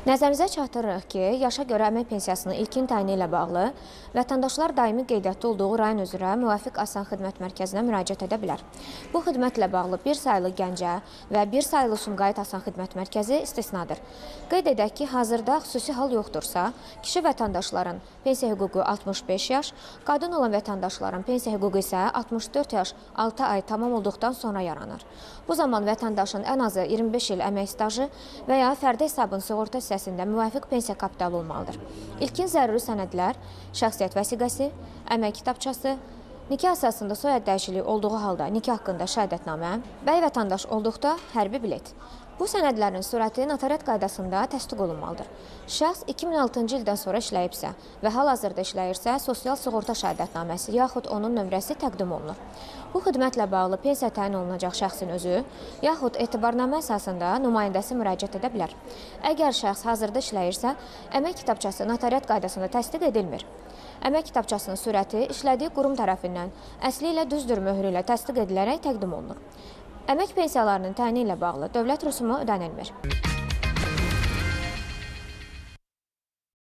Nəzərinizə çatdırırıq ki, yaşa görə əmək pensiyasının ilkin təyini ilə bağlı vətəndaşlar daimi qeydiyyatda olduğu rayon üzrə müvafiq asan xidmət mərkəzinə müraciət edə bilər. Bu xidmətlə bağlı bir sayılı Gəncə və bir sayılı Sumqayıt asan xidmət mərkəzi istisnadır. Qeyd edək ki, hazırda xüsusi hal yoxdursa, kişi vətəndaşların pensiya hüququ 65 yaş, qadın olan vətəndaşların pensiya hüququ isə 64 yaş 6 ay tamam olduqdan sonra yaranır. Bu zaman vətəndaşın ən azı 25 il əmək stajı və ya fərdi hesabın sığorta hissəsində müvafiq pensiya kapitalı olmalıdır. İlkin zəruri sənədlər, şəxsiyyət vəsiqəsi, əmək kitabçası, nikah əsasında soyad dəyişikliyi olduğu halda nikah haqqında şəhadətnamə, bəy vətəndaş olduqda hərbi bilet. Bu sənədlərin surəti notariat qaydasında təsdiq olunmalıdır. Şəxs 2006-cı ildən sonra işləyibsə və hal-hazırda işləyirsə, sosial sığorta şəhadətnaməsi yaxud onun nömrəsi təqdim olunur. Bu xidmətlə bağlı pensiya təyin olunacaq şəxsin özü, yaxud etibarnamə əsasında nümayəndəsi müraciət edə bilər. Əgər şəxs hazırda işləyirsə, əmək kitabçası notariat qaydasında təsdiq edilmir. Əmək kitabçasının surəti işlədiyi qurum tərəfindən əsli ilə düzdür möhrü ilə təsdiq edilərək təqdim olunur. Əmək pensiyalarının təyini ilə bağlı dövlət rüsumu ödənilmir.